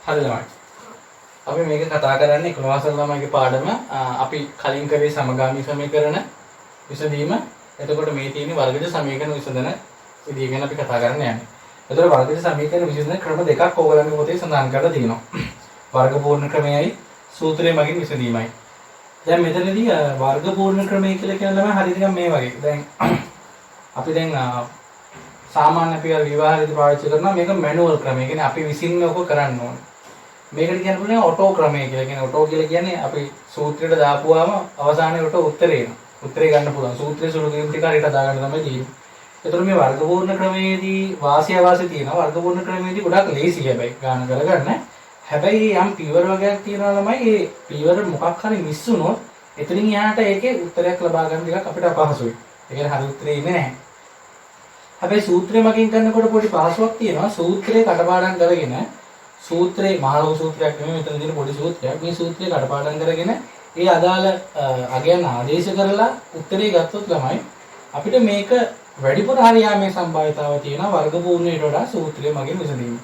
හරි ළමයි. අපි මේක කතා කරන්නේ 11 ළමයිගේ පාඩම. අපි කලින් කරේ සමගාමී සමීකරණ විසඳීම. එතකොට මේ තියෙන වර්ගජ සමීකරණ විසඳන විදිය ගැන අපි කතා කරන්න යන්නේ. එතකොට වර්ගජ සමීකරණ විසඳන ක්‍රම දෙකක් ඕගොල්ලන්ගේ පොතේ සඳහන් කරලා තියෙනවා. වර්ග පූර්ණ ක්‍රමයයි සූත්‍රය මගින් විසඳීමයි. දැන් මෙතනදී වර්ග පූර්ණ ක්‍රමය කියලා කියන ළමයි හරියට නිකන් මේ වගේ. දැන් අපි දැන් සාමාන්‍ය අපි විවාහයේදී පාවිච්චි කරනවා මේක මැනුවල් ක්‍රමය. කියන්නේ අපි විසින්ම ඔක කරන්න ඕනේ. මේකට කියන්න පුළුවන් ඔටෝ ක්‍රමය කියලා. කියන්නේ ඔටෝ කියලා කියන්නේ අපි සූත්‍රයට දාපුවාම අවසානයේ ඔටෝ උත්තරේ එනවා. උත්තරේ ගන්න පුළුවන්. සූත්‍රයේ සුළු කිරීම් ටික හරියට දාගන්න තමයි තියෙන්නේ. ඒතර මේ වර්ග පූර්ණ ක්‍රමයේදී වාසිය අවාසිය තියෙනවා. වර්ග පූර්ණ ක්‍රමයේදී ගොඩක් ලේසි හැබැයි ගාන කරගන්න. හැබැයි යම් පීවර වර්ගයක් තියෙනවා ළමයි. ඒ පීවර මොකක් හරි මිස් වුණොත් එතනින් එහාට ඒකේ උත්තරයක් ලබා ගන්න ටිකක් අපිට අපහසුයි. ඒ කියන්නේ හරි උත්තරේ ඉන්නේ නැහැ. හැබැයි සූත්‍රය මගින් කරනකොට පොඩි පහසුවක් තියෙනවා. සූත්‍රේ කටපාඩම් කරගෙන සූත්‍රේ මහලොකු සූත්‍රයක් නෙමෙයි මෙතන තියෙන පොඩි සූත්‍රයක්. මේ සූත්‍රේ කටපාඩම් කරගෙන ඒ අදාළ අගයන් ආදේශ කරලා උත්තරේ ගත්තොත් ළමයි අපිට මේක වැඩිපුර හරියාමේ සම්භාවිතාව තියෙනවා වර්ග පූර්ණයට වඩා සූත්‍රය මගින් විසඳීම.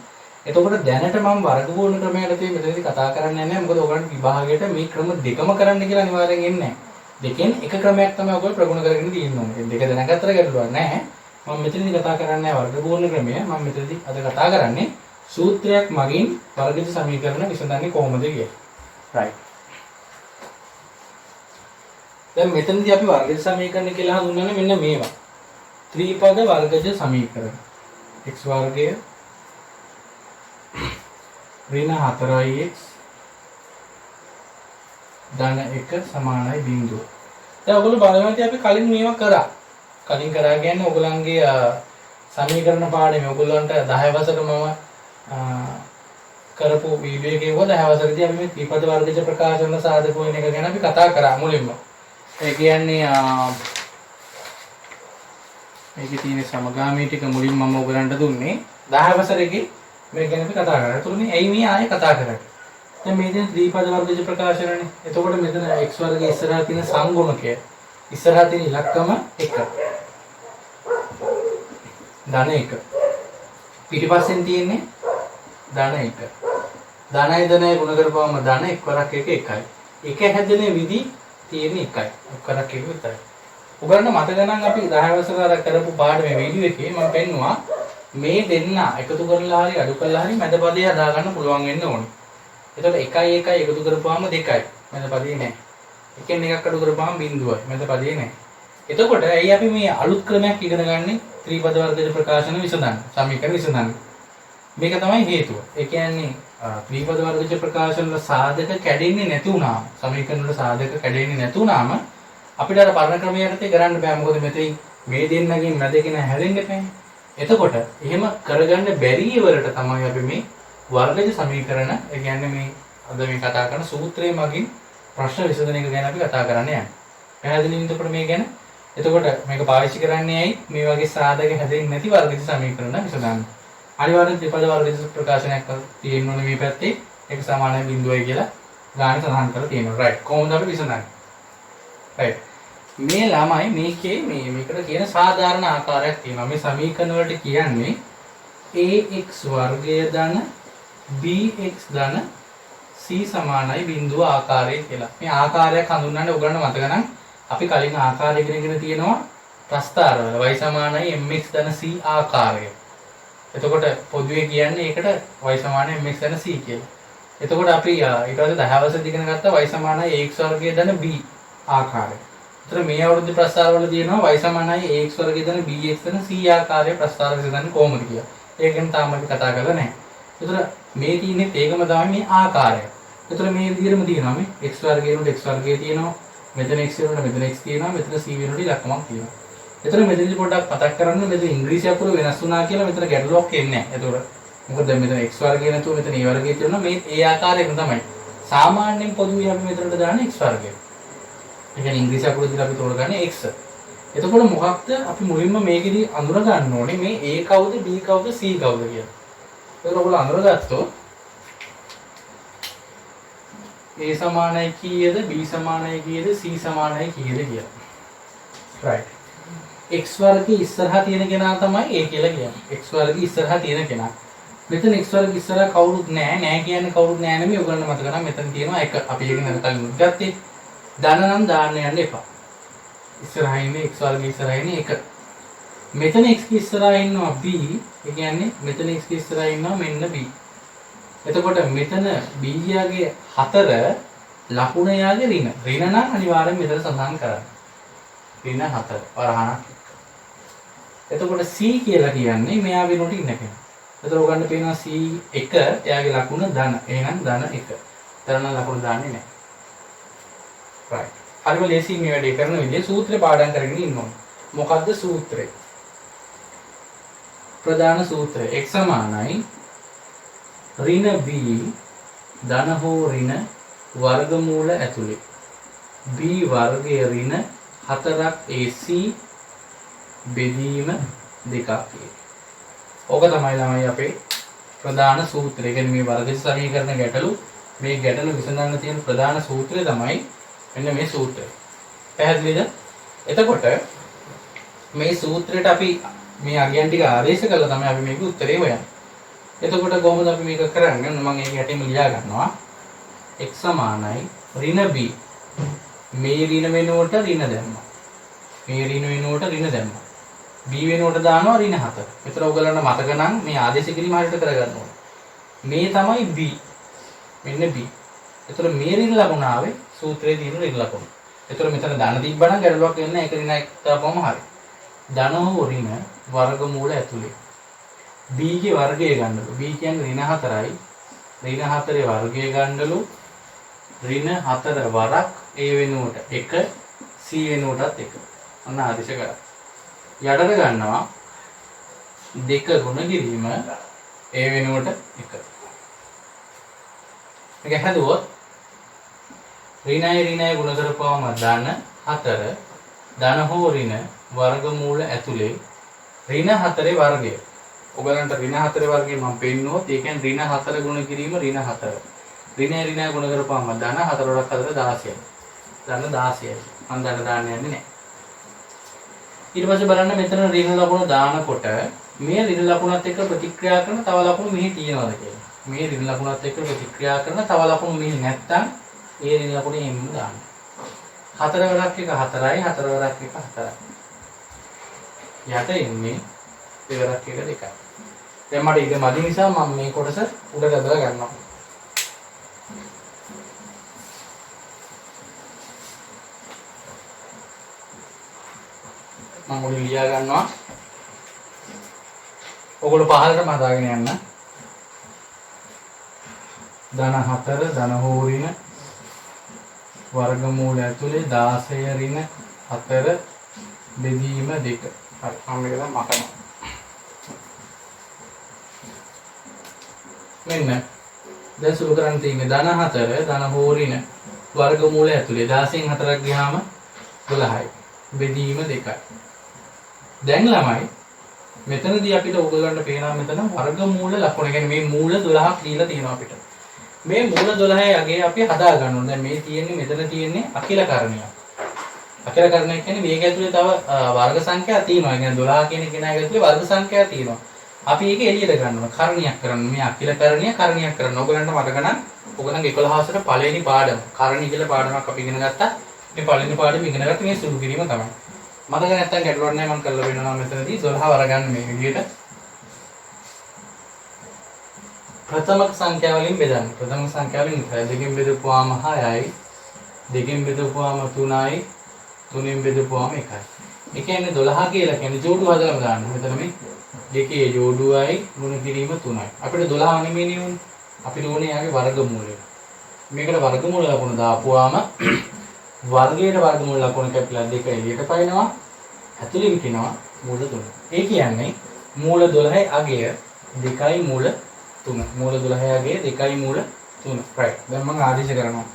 එතකොට දැනට මම වර්ග පූර්ණ ක්‍රමයට තියෙන මෙතනදී කතා කරන්නේ නැහැ. මොකද ඔයගොල්ලන්ට විභාගයට මේ ක්‍රම දෙකම කරන්න කියලා අනිවාර්යෙන් එන්නේ නැහැ. දෙකෙන් එක ක්‍රමයක් තමයි ඔයගොල්ලෝ ප්‍රගුණ කරගෙන තියෙන්න ඕනේ. දෙක දැනගත්තට ගැටලුවක් නැහැ. මම මෙතනදී කතා කරන්නේ වර්ග පූර්ණ ක්‍රමය. මම මෙතනදී අද කතා කරන්නේ සූත්‍රයක් මගින් වර්ගජ සමීකරණ විසඳන්නේ කොහොමද කියලා. right. දැන් මෙතනදී අපි වර්ගජ සමීකරණ කියලා හඳුන්වන්නේ මෙන්න මේවා. ත්‍රිපද වර්ගජ සමීකරණ. x වර්ගය ඍණ 4x ධන 1 සමානයි බිංදුව. දැන් ඔයගොල්ලෝ බලනවා අපි කලින් මේවා කරා. කලින් කරා කියන්නේ ඔයගොල්ලන්ගේ සමීකරණ පාඩමේ ඔයගොල්ලන්ට 10 වසරේ මම කරපු වීඩියෝ එකේ වුණා 10 වසරේදී අපි මේ ත්‍රිපද වර්ගජ ප්‍රකාශන සාධක වෙන එක ගැන අපි කතා කරා මුලින්ම. ඒ කියන්නේ මේකේ තියෙන සමගාමී ටික මුලින්ම මම ඔයගලන්ට දුන්නේ 10 වසරේදී මේ ගැන අපි කතා කරා. ඒතුළු මේ ඇයි මේ ආයේ කතා කරන්නේ? දැන් මේ තියෙන ත්‍රිපද වර්ගජ ප්‍රකාශනනේ. එතකොට මෙතන x වර්ගයේ ඉස්සරහා තියෙන සංගුණකය ඉස්සරහා තියෙන ඉලක්කම 1. ධන 1. පිටිපස්සෙන් තියෙන්නේ ධන 1. ධනයි ධනයි ගුණ කරපුවම ධන 1 වරක් 1 එකයි. එක හැදෙන විදි තියෙන එකයි. වරක් 1 විතරයි. ඔයගොල්ලන්ට මතක නම් අපි 10 වසර කරපු පාඩමේ වීඩියෝ එකේ මම පෙන්නුවා මේ දෙන්න එකතු කරලා හරි අඩු කරලා හරි මැද පදේ හදා ගන්න පුළුවන් වෙන්න ඕනේ. එතකොට 1 1 එකතු කරපුවාම 2යි. මැද පදේ නැහැ. එකෙන් එකක් අඩු කරපුවාම බිංදුවයි. මැද පදේ නැහැ. එතකොට ඇයි අපි මේ අලුත් ක්‍රමයක් ඉගෙන ගන්නේ ත්‍රිපද වර්ගජ ප්‍රකාශන විසඳන්න. සමීකරණ විසඳන්න. මේක තමයි හේතුව. ඒ කියන්නේ ත්‍රිපද වර්ගජ ප්‍රකාශන වල සාධක කැඩෙන්නේ නැති වුණාම සමීකරණ වල සාධක කැඩෙන්නේ නැති වුණාම අපිට අර පරණ ක්‍රමයකට කරන්න බෑ. මොකද මෙතෙන් මේ දෙන්නගෙන් මැදගෙන හැරෙන්න බෑනේ. එතකොට එහෙම කරගන්න බැරි ඉවරට තමයි අපි මේ වර්ගජ සමීකරණ ඒ කියන්නේ මේ අද මේ කතා කරන සූත්‍රයේ මගින් ප්‍රශ්න විසඳන එක ගැන අපි කතා කරන්න යන්නේ. පැහැදිලිද එතකොට මේ ගැන? එතකොට මේක පාවිච්චි කරන්නේ ඇයි? මේ වගේ සාධක හැදෙන්නේ නැති වර්ගජ සමීකරණ විසඳන්න. අනිවාර්යෙන් ත්‍රිපද වර්ගජ ප්‍රකාශනයක් තියෙන්න ඕනේ මේ පැත්තේ. ඒක සමානයි බිංදුවයි කියලා ගාන සඳහන් කරලා තියෙනවා. right. කොහොමද අපි විසඳන්නේ? right. මේ ළමයි මේකේ මේකට කියන සාධාරණ ආකාරයක් තියෙනවා. මේ සමීකරණ වලට කියන්නේ ax වර්ගය ධන bx ධන c සමානයි බිංදුව ආකාරය කියලා. මේ ආකාරයක් හඳුන්වන්නේ ඔයගොල්ලන්ට මතක නම් අපි කලින් ආකාරය ඉගෙනගෙන තියෙනවා ප්‍රස්ථාරවල y සමානයි mx ධන c ආකාරය. එතකොට පොදුවේ කියන්නේ ඒකට y සමානයි mx ධන c කියලා. එතකොට අපි ඊට පස්සේ 10 වසරේදී ඉගෙන ගත්තා y සමානයි ax වර්ගය ධන b ආකාරය. ඒතර මේ අවුරුද්ද ප්‍රස්ථාරවල තියෙනවා y සමානයි ax වර්ගය ධන bx ධන c ආකාරය ප්‍රස්ථාර විසඳන්නේ කොහොමද කියලා. ඒක ගැන තාම අපි කතා කරලා නැහැ. ඒතර මේ තියෙන්නේ ඒකම තමයි මේ ආකාරය. ඒතර මේ විදිහටම තියෙනවා මේ x වර්ගයනොත් x වර්ගය තියෙනවා. මෙතන x වෙනකොට මෙතන x තියෙනවා. මෙතන c වෙනකොට ඉලක්කමක් තියෙනවා. ඒතර මෙතනදි පොඩ්ඩක් මතක් කරගන්න මෙතන ඉංග්‍රීසි අකුර වෙනස් වුණා කියලා මෙතන ගැටලුවක් එන්නේ නැහැ. ඒතර මොකද දැන් මෙතන x වර්ගය නැතුව මෙතන a වර්ගය තියෙනවා. මේ ඒ ආකාරයෙන් තමයි. සාමාන්‍යයෙන් පොදුවේ අපි මෙතනට දාන්නේ x වර්ගය. ඒ කියන්නේ ඉංග්‍රීසි අකුර දිහා අපි තෝරගන්නේ x. එතකොට මොකක්ද අපි මුලින්ම මේකෙදි අඳුර ගන්න ඕනේ මේ a කවුද b කවුද c කවුද කියලා. ඒක ඔයගොල්ලෝ අඳුරගත්තොත් a සමානයි කීයද b සමානයි කීයද c සමානයි කීයද කියලා. right. x වර්ගයේ ඉස්සරහා තියෙන කෙනා තමයි a කියලා කියන්නේ. x වර්ගයේ ඉස්සරහා තියෙන කෙනා. මෙතන x වර්ග ඉස්සරහා කවුරුත් නැහැ. නැහැ කියන්නේ කවුරුත් නැහැ නෙමෙයි. ඔයගොල්ලන්ට මතක නම් මෙතන තියෙනවා 1. අපි ඒකෙන් අර කලින් ගත්තේ. ධන නම් දාන්න යන්න එපා. ඉස්සරහා ඉන්නේ x වර්ග ඉස්සරහා ඉන්නේ 1. මෙතන x ඉස්සරහා ඉන්නවා b. ඒ කියන්නේ මෙතන x ඉස්සරහා ඉන්නවා මෙන්න b. එතකොට මෙතන b යාගේ 4 ලකුණ යාගේ ඍණ. ඍණ නම් අනිවාර්යෙන් මෙතන සඳහන් කරන්න. ඍණ 4 වරහණක්. එතකොට c කියලා කියන්නේ මෙයා වෙනුවට ඉන්න කෙනා. එතකොට ඔයගොල්ලන්ට පේනවා c1 එයාගේ ලකුණ ධන. එහෙනම් ධන 1. ධන ලකුණ දාන්නේ නැහැ. right. හරිම ලේසි මේ වැඩේ කරන විදිය සූත්‍රේ පාඩම් කරගෙන ඉන්න ඕනේ. මොකද්ද සූත්‍රය? ප්‍රධාන සූත්‍රය x සමානයි ඍණ b ධන හෝ ඍණ වර්ගමූල ඇතුලේ b වර්ගයේ ඍණ 4ක් ac බෙදීම 2ක් a. ඕක තමයි ළමයි අපේ ප්‍රධාන සූත්‍රය. කියන්නේ මේ වර්ග සමීකරණ ගැටලු මේ ගැටලු විසඳන්න තියෙන ප්‍රධාන සූත්‍රය තමයි මෙන්න මේ සූත්‍රය. පැහැදිලිද? එතකොට මේ සූත්‍රයට අපි මේ අගයන් ටික ආදේශ කළා තමයි අපි මේකේ උත්තරේ හොයන්නේ. එතකොට කොහොමද අපි මේක කරන්නේ? මම ඒක යටින්ම ලියා ගන්නවා. x සමානයි ඍණ b. මේ ඍණ වෙනුවට ඍණ දැම්මා. මේ ඍණ වෙනුවට ඍණ දැම්මා. b වෙනුවට දානවා ඍණ 4. මෙතන ඔයගලන්ට මතක නම් මේ ආදේශ කිරීම හරියට කරගන්න ඕනේ. මේ තමයි b. මෙන්න b. එතකොට මේ ඍණ ලකුණ ආවේ සූත්‍රයේ තියෙන ඍණ ලකුණ. එතකොට මෙතන ධන තිබ්බනම් ගැටලුවක් වෙන්නේ නැහැ. ඒක ඍණ 1 දාපුවම හරි. ධන හෝ ඍණ වර්ගමූල ඇතුලේ b ගේ වර්ගය ගන්නලු. b කියන්නේ ඍණ 4යි. ඍණ 4 වර්ගය ගන්නලු. ඍණ 4 වරක් a වෙනුවට 1 c වෙනුවටත් 1. අන්න ආදේශ කරා. යටට ගන්නවා 2 ගුණ කිරීම a වෙනුවට 1. මේක හැදුවොත් ඍණයි ඍණයි ගුණ කරපුවාම ධන 4 ධන හෝ ඍණ වර්ගමූල ඇතුලේ ඍණ 4 වර්ගය. ඔයගලන්ට ඍණ 4 වර්ගය මම පෙන්නුවොත් ඒ කියන්නේ ඍණ 4 ගුණ කිරීම ඍණ 4. ඍණයි ඍණයි ගුණ කරපුවාම ධන 4 වරක් 4 16යි. ධන 16යි. මම ධන දාන්න යන්නේ නැහැ. ඊට පස්සේ බලන්න මෙතන ඍණ ලකුණ දානකොට මේ ඍණ ලකුණත් එක්ක ප්‍රතික්‍රියා කරන තව ලකුණු මෙහි තියෙනවද කියලා. මේ ඍණ ලකුණත් එක්ක ප්‍රතික්‍රියා කරන තව ලකුණු මෙහි නැත්තම් ඒ ඍණ ලකුණේ එන්න දාන්න. 4 වරක් එක 4යි 4 වරක් එක 4යි. යට එන්නේ දෙවරක් එක 2යි. දැන් මට ඉතින් මදි නිසා මම මේ කොටස උඩට ඇදලා ගන්නවා. මම ඔය ලියා ගන්නවා. ඔයගොල්ලෝ පහලටම හදාගෙන යන්න. ධන 4 ධන හෝ ඍණ වර්ගමූල ඇතුලේ 16 ඍණ 4 බෙදීම 2. හරි. මම මේක දැන් මකනවා. මෙන්න දැන් සුළු කරන් තියෙන්නේ ධන 4 ධන හෝ ඍණ වර්ගමූල ඇතුලේ 16න් 4ක් ගියාම 12යි. බෙදීම 2යි. දැන් ළමයි මෙතනදී අපිට ඕගොල්ලන්ට පේනවා මෙතන වර්ගමූල ලකුණ. කියන්නේ මේ මූල 12ක් දීලා තියෙනවා අපිට. මේ මූල 12 යගේ අපි හදා ගන්න ඕනේ. දැන් මේ තියෙන්නේ මෙතන තියෙන්නේ අකිලකරණයක්. අකිලකරණයක් කියන්නේ මේක ඇතුලේ තව වර්ග සංඛ්‍යා තියෙනවා. කියන්නේ 12 කියන කෙනා ඇතුලේ වර්ග සංඛ්‍යා තියෙනවා. අපි ඒක එළියට ගන්න ඕනේ. කරණියක් කරන්න. මේ අකිලකරණිය කරණියක් කරන්න. ඕගොල්ලන්ට මතක නම් ඕගොල්ලන්ගේ 11 ට පළවෙනි පාඩම කරණි කියලා පාඩමක් අපි ඉගෙන ගත්තා. මේ පළවෙනි පාඩම ඉගෙන ගත්තේ මේ සුළු කිරීම තමයි. මතක නැත්තම් ගැටලුවක් නැහැ. මම කරලා වෙනවා මෙතනදී 12 වර ගන්න මේ විදිහට. ප්‍රථමක සංඛ්‍යාව වලින් බෙදන්න. ප්‍රථමක සංඛ්‍යාවෙන් දෙකෙන් බෙදපුවාම 6යි. දෙකෙන් බෙදපුවාම 3යි. 3ෙන් බෙදපුවාම 1යි. ඒ කියන්නේ 12 කියලා කියන්නේ ජෝඩු හදලා දාන්න. මෙතන මේ දෙකේ ජෝඩුවයි ගුණ කිරීම 3යි. අපිට 12 නෙමෙයි උනේ. අපිට ඕනේ යාගේ වර්ගමූලය. මේකට වර්ගමූල ලකුණ දාපුවාම වර්ගයේ වර්ගමූල ලකුණ කැපිලා 2 එළියට පයින්නවා. ඇතුළේ විකිනවා මූල 3. ඒ කියන්නේ මූල 12 අගය 2යි මූල 3. මූල 12 අගය 2යි මූල 3. right. දැන් මම ආදේශ කරනවා.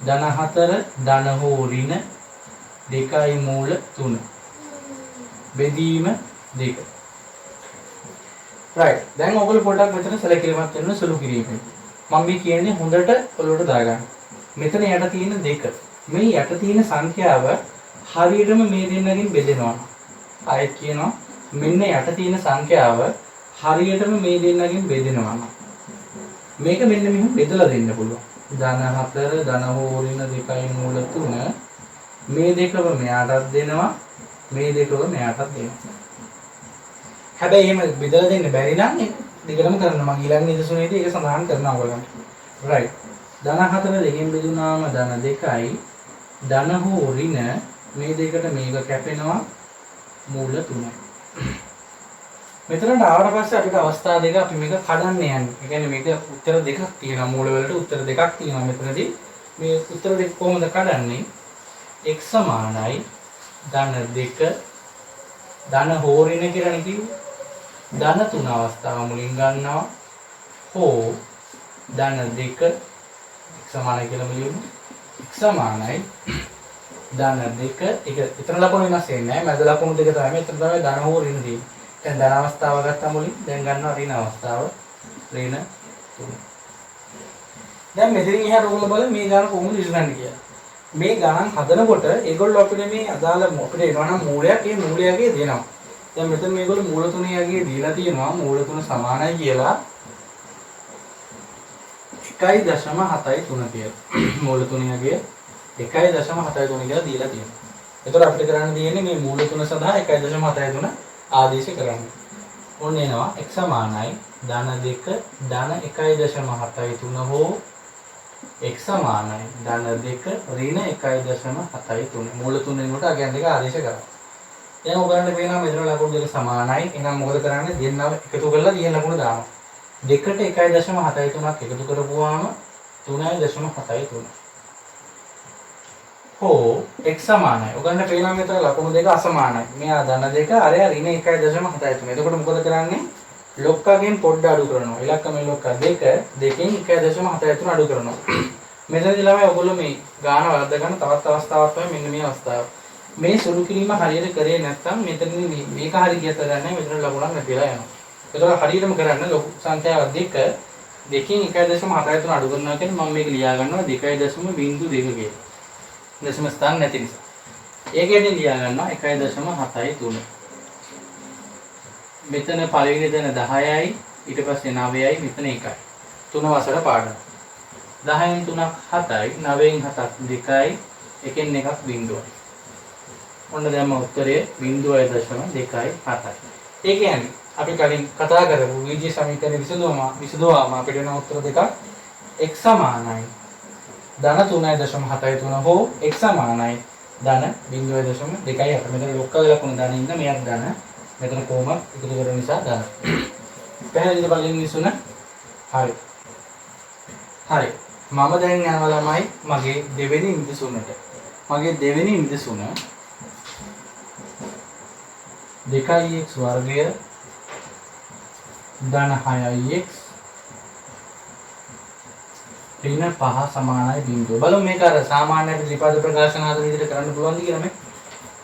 ධන 4 ධන හෝ ඍණ 2යි මූල 3. බෙදීම 2. right. දැන් ඔයගොල්ලෝ පොඩ්ඩක් මෙතන සැලකිලිමත් වෙන්න සුළු කිරීමෙන්. මම මේ කියන්නේ හොඳට ඔලුවට දාගන්න. මෙතන යට තියෙන 2. මේ යට තියෙන සංඛ්‍යාව හරියටම මේ දෙන්නගෙන් බෙදෙනවා. ආයෙත් කියනවා මෙන්න යට තියෙන සංඛ්‍යාව හරියටම මේ දෙන්නගෙන් බෙදෙනවා නම් මේක මෙන්න මෙහෙම බෙදලා දෙන්න පුළුවන්. ධන 4 ධන හෝ ඍණ 2යි මූල 3 මේ දෙකව මෙයාටත් දෙනවා මේ දෙකව මෙයාටත් දෙනවා. හැබැයි එහෙම බෙදලා දෙන්න බැරි නම් ඒක දෙකම කරන්න මම ඊළඟ නිදසුනේදී ඒක සඳහන් කරනවා ඔයගලන්ට. right. ධන 4 දෙකෙන් බෙදුනාම ධන 2යි ධන හෝ ඍණ මේ දෙකට මේක කැපෙනවා මූල 3යි. මෙතනට ආවට පස්සේ අපිට අවස්ථා දෙක අපි මේක කඩන්න යන්නේ. ඒ කියන්නේ මේක උත්තර දෙකක් තියෙනවා මූල වලට උත්තර දෙකක් තියෙනවා මෙතනදී. මේ උත්තර දෙක කොහොමද කඩන්නේ? x සමානයි ධන 2 ධන හෝ ඍණ කියලා කිව්වේ. ධන 3 අවස්ථාව මුලින් ගන්නවා හෝ ධන 2 x සමානයි කියලා මුලින්ම x සමානයි ධන 2 ඒක ඊතර ලකුණු වෙනස් වෙන්නේ නැහැ. මැද ලකුණු දෙක තමයි. මෙතන තමයි ධන හෝ ඍණ තියෙන්නේ. දැන් ධන අවස්ථාව ගත්තා මුලින් දැන් ගන්නවා ඍණ අවස්ථාව ඍණ 3. දැන් මෙතනින් එහාට ඔයගොල්ලෝ බලන්න මේ ගාන කොහොමද විසඳන්නේ කියලා. මේ ගණන් හදනකොට ඒගොල්ලෝ අපිට මේ අදාළ අපිට එනවා නම් මූලයක් ඒ මූලයගේ දෙනවා. දැන් මෙතන මේගොල්ලෝ මූල 3 යගේ දීලා තියෙනවා මූල 3 සමානයි කියලා 1.73 කියලා. මූල 3 යගේ 1.73 කියලා දීලා තියෙනවා. ඒතකොට අපිට කරන්න තියෙන්නේ මේ මූල 3 සඳහා 1.73 ආදේශ කරන්න. ඔන්න එනවා x සමානයි ධන 2 ධන 1.73 හෝ x සමානයි ධන 2 ඍණ 1.73 මූල 3 වෙනකොට අගයන් දෙක ආදේශ කරා. දැන් ඔයගලන්ට පේනවා මෙතන ලකුණු දෙක සමානයි. එහෙනම් මොකද කරන්නේ? දෙන්නම එකතු කරලා තියෙන ලකුණු දානවා. 2ට 1.73ක් එකතු කරපුවාම 3.73. හෝ x සමානයි. ඔයගලන්ට පේනවා මෙතන ලකුණු දෙක අසමානයි. මෙයා ධන 2 අරයා ඍණ 1.73. එතකොට මොකද කරන්නේ? ලොක්කගෙන් පොඩ්ඩ අඩු කරනවා. ඉලක්කමේ ලොක්ක 2 දෙකෙන් 1.73 අඩු කරනවා. මෙතනදී ළමයි ඔයගොල්ලෝ මේ ගාන වර්ධ ගන්න තවත් අවස්ථාවක් තමයි මෙන්න මේ අවස්ථාව. මේ සුළු කිරීම හරියට කරේ නැත්නම් මෙතනදී මේක හරිය කියත ගන්නෑ මෙතන ලකුණක් නැතිලා යනවා. ඒතකොට හරියටම කරන්න ලොකු සංඛ්‍යාව 2 දෙකෙන් 1.73 අඩු කරනවා කියන්නේ මම මේක ලියා ගන්නවා 2.02 කියලා. දශම ස්ථාන නැති නිසා. ඒකෙන් ලියා ගන්නවා 1.73. මෙතන පළවෙනි දෙන 10යි ඊට පස්සේ 9යි මෙතන 1යි. 3 වසර පාඩම. 10න් 3ක් 7යි 9න් 7ක් 2යි එකෙන් එකක් බිංදුවයි. ඔන්න දැන් මම උත්තරේ 0.27යි. ඒ කියන්නේ අපි කලින් කතා කරපු විජේ සමීකරණ විසඳුවාම අපිට වෙන උත්තර දෙකක් x සමානයි ධන 3.73 හෝ x සමානයි ධන 0.2යි. මෙතන ලොක්කගේ ලකුණු ධන ඉන්න මෙයක් ධන මෙතන කොහොම එකතු කරන නිසා ධන. පැහැදිලිද බලන්න විසුන? හරි. හරි. මම දැන් යනවා ළමයි මගේ දෙවෙනි නිදසුනට. මගේ දෙවෙනි නිදසුන 2x වර්ගය ධන 6x ඍණ 5 සමානයි බිංදුව. බලමු මේක අර සාමාන්‍ය ත්‍රිපද ප්‍රකාශන ආකාර විදිහට කරන්න පුළුවන්ද කියලා මේ.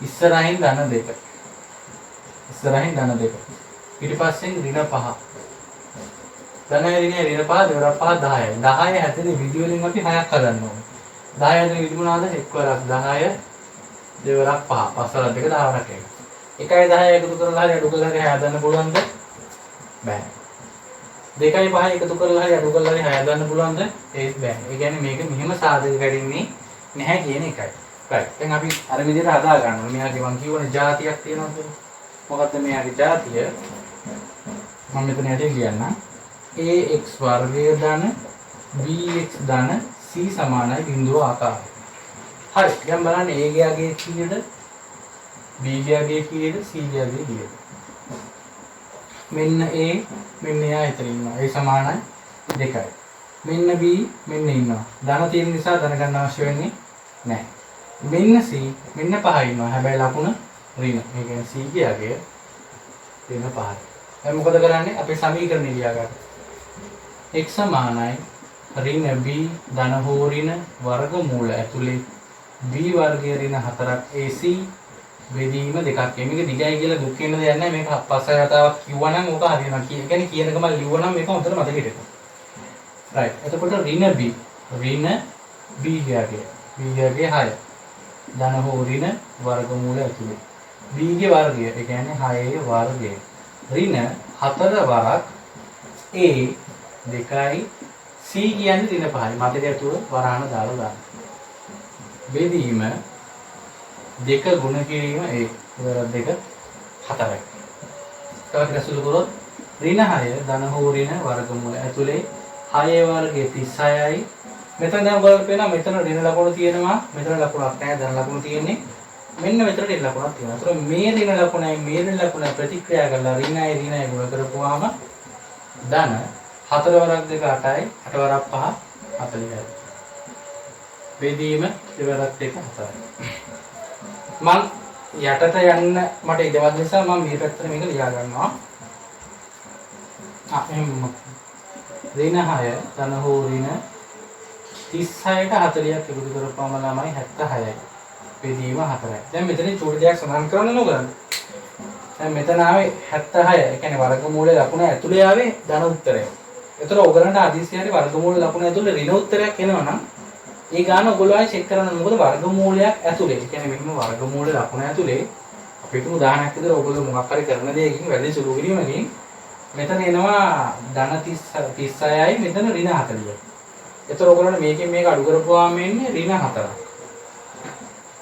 ඉස්සරහින් ධන 2. ඉස්සරහින් ධන 2. ඊට පස්සේ ඍණ 5. ධන ඍණ 5 දෙවරක් 5 10යි. 10 හැදෙන විදි වලින් අපි 6ක් හදන්න ඕනේ. 10 හැදෙන විදි මොනවාද? එක්වරක් 10 දෙවරක් 5. පස්වරක් දෙක 10 වරක් එක. 1යි 10යි එකතු කරලා හරි අඩු කරලා හරි හදන්න පුළුවන්ද? බෑ. 2යි 5යි එකතු කරලා හරි අඩු කරලා හරි හදන්න පුළුවන්ද? ඒත් බෑ. ඒ කියන්නේ මේක මෙහෙම සාධක කැඩෙන්නේ නැහැ කියන එකයි. right. දැන් අපි අර විදිහට හදා ගන්නවා. මෙයාගේ මං කියවනේ જાතියක් තියෙනවා කියලා. මොකද්ද මෙයාගේ જાතිය? මම මෙතන යටින් ලියන්නම්. ax වර්ගය ධන bx ධන c සමානයි බිංදුව ආකාරය. හරි. දැන් බලන්න a ගේ අගය කීයද? b ගේ අගය කීයද? c ගේ අගය කීයද? මෙන්න a මෙන්න එයා එතන ඉන්නවා. ඒ සමානයි 2යි. මෙන්න b මෙන්න ඉන්නවා. ධන තියෙන නිසා ධන ගන්න අවශ්‍ය වෙන්නේ නැහැ. මෙන්න c මෙන්න 5 ඉන්නවා. හැබැයි ලකුණ ඍණ. ඒ කියන්නේ c ගේ අගය ඍණ 5යි. දැන් මොකද කරන්නේ? අපි සමීකරණය ලියා ගන්න. x සමානයි ඍණ b ධන හෝ ඍණ වර්ගමූල ඇතුලේ b වර්ගය ඍණ 4ක් ac බෙදීම දෙකක්. මේක දිගයි කියලා දුක් වෙන දෙයක් නැහැ. මේක පස්සේ කතාවක් කිව්වනම් ඕක හරියනවා. කියන්නේ කියනකම ලිව්වනම් මේක හොඳට මතක හිටිනවා. right. එතකොට ඍණ b ගේ අගය b ගේ අගය 6. ධන හෝ ඍණ වර්ගමූල ඇතුලේ b ගේ වර්ගය ඒ කියන්නේ 6 ගේ වර්ගය ඍණ 4 වරක් A 2යි C කියන්නේ ඍණ 5යි. මතක ඇතුව වරහන දාලා දාන්න. බෙදීම 2 ගුණ කිරීම A වරක් 2 4යි. තවත් සුළු කරොත් ඍණ 6 ධන හෝ ඍණ වර්ගමූල ඇතුලේ 6 වර්ගයේ 36යි. මෙතන දැන් ඔයාලට පේනවා මෙතන ඍණ ලකුණු තියෙනවා. මෙතන ලකුණක් නැහැ. ධන ලකුණු තියෙන්නේ. මෙන්න මෙතන ඍණ ලකුණක් තියෙනවා. ඒතර මේ ඍණ ලකුණයි මේ ඍණ ලකුණ ප්‍රතික්‍රියා කරලා ඍණයි ගුණ කරපුවාම ධන 4 වරක් 2 8යි 8 වරක් 5 40යි. බෙදීම 2 වරක් 2 4යි. මම යටට යන්න මට ඉඩවත් නිසා මම මේ පැත්තට මේක ලියා ගන්නවා. එහෙනම් ඍණ 6 ධන හෝ ඍණ 36ට 40ක් එකතු කරපුවම ළමයි 76යි. බෙදීම 4යි. දැන් මෙතන චූටි දෙයක් සඳහන් කරන්න ඕන. දැන් මෙතන ආවේ 76. ඒ කියන්නේ වර්ගමූලයේ ලකුණ ඇතුලේ ආවේ ධන උත්තරය. ඒතර ඔයගලන්ට අදිසියරි වර්ගමූල ලකුණ ඇතුලේ ඍණ උත්තරයක් එනවා නම් ඒ ගාන ඔයගොල්ලෝ ආයි චෙක් කරන්න. මොකද වර්ගමූලයක් ඇතුලේ. ඒ කියන්නේ මෙහෙම වර්ගමූල ලකුණ ඇතුලේ අපි හිතමු උදාහරණයක් විදිහට ඔයගොල්ලෝ මොකක් හරි කරන දෙයකින් වැඩි සුළු කිරීමකින් මෙතන එනවා ධන 36යි මෙතන ඍණ 40යි. ඒතර ඔයගොල්ලන්ට මේකෙන් මේක අඩු කරපුවාම එන්නේ ඍණ 4ක්.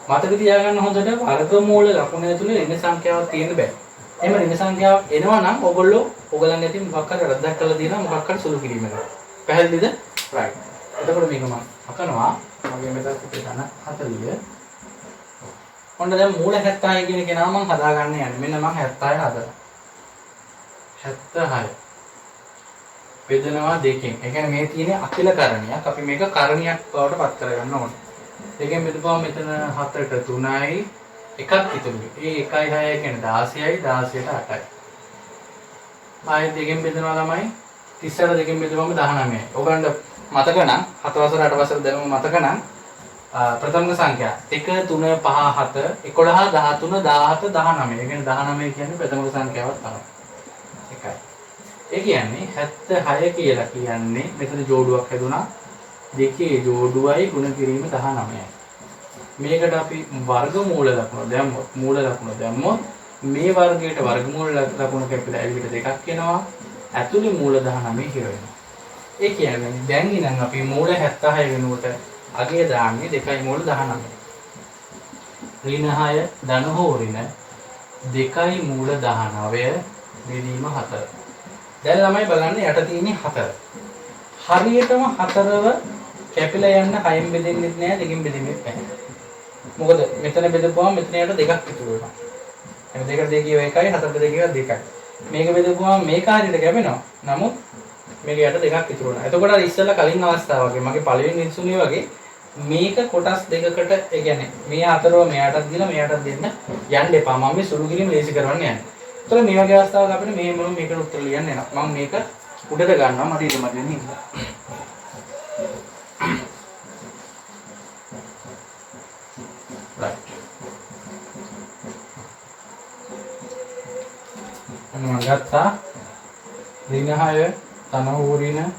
මතක තියාගන්න හොඳට වර්ගමූල ලකුණ ඇතුලේ ඍණ සංඛ්‍යාවක් තියෙන්න බෑ. එහෙම ඍණ සංඛ්‍යාවක් එනවා නම් ඔයගොල්ලෝ ඔයගලන් ඇතින් මොකක් හරි රද්දක් කරලා දිනවා මොකක් හරි සුළු කිරීමකට. පැහැදිලිද? රයිට්. එතකොට මේක මම අකනවා මගේ මෙතන ධන 40. ඔන්න දැන් මූල 76 කියන කෙනා මම හදාගන්න යන්නේ. මෙන්න මම 76 හදලා. 76 බෙදනවා දෙකෙන්. ඒ කියන්නේ මේ තියෙන අකිල කරණියක්. අපි මේක කරණියක් බවට පත් කරගන්න ඕනේ. දෙකෙන් බෙදපුවම මෙතන 4ට 3යි එකක් ඉතුරුයි. ඒ 1යි 6යි කියන්නේ 16යි 16ට 8යි. ආයෙත් දෙකෙන් බෙදනවා ළමයි 30ට දෙකෙන් බෙදුවම 19යි. ඔයගොල්ලන්ට මතක නම් 7 වසර 8 වසර දැනුම මතක නම් ප්‍රථම සංඛ්‍යා 1 3 5 7 11 13 17 19. ඒ කියන්නේ 19 කියන්නේ ප්‍රථම සංඛ්‍යාවක් තමයි. එකයි. ඒ කියන්නේ 76 කියලා කියන්නේ මෙතන ජෝඩුවක් හැදුනා. දෙකේ ජෝඩුවයි ගුණ කිරීම 19යි. මේකට අපි වර්ගමූල ලකුණ දැම්මොත් මූල ලකුණ දැම්මොත් මේ වර්ගයට වර්ගමූල ලකුණ කැපිලා ඇවිල්ලා දෙකක් එනවා. ඇතුලේ මූල 19 හිර වෙනවා. ඒ කියන්නේ දැන් ඉඳන් අපි මූල 76 වෙනුවට අගේ දාන්නේ 2යි මූල 19. ඍණ 6 ධන හෝ ඍණ 2යි මූල 19 බෙදීම 4. දැන් ළමයි බලන්න යට තියෙන්නේ 4. හරියටම 4ව කැපිලා යන්න 6න් බෙදෙන්නෙත් නෑ 2කින් බෙදෙන්නෙත් නැහැ. මොකද මෙතන බෙදපුවාම මෙතන යට දෙකක් ඉතුරු වෙනවා. එහෙනම් 2කට 2 කියව 1යි 4ට 2 කියව 2යි. මේක බෙදපුවාම මේක හරියට කැපෙනවා. නමුත් මේක යට දෙකක් ඉතුරු වෙනවා. එතකොට අර ඉස්සෙල්ලා කලින් අවස්ථාව වගේ මගේ පළවෙනි ඉන්සුනේ වගේ මේක කොටස් දෙකකට ඒ කියන්නේ මේ 4ව මෙයාටත් දීලා මෙයාටත් දෙන්න යන්න එපා. මම මේ සුළු කිරීම ලේසි කරවන්න යන්නේ. ඒතර මේ වගේ අවස්ථාවක අපිට මේ මොන මේකට උත්තර ලියන්න එනවා. මම මේක උඩට ගන්නවා මට ඉදමත් වෙන්නේ ඉඳලා. right. මම ගත්තා ඍණ 6 ධන හෝ ඍණ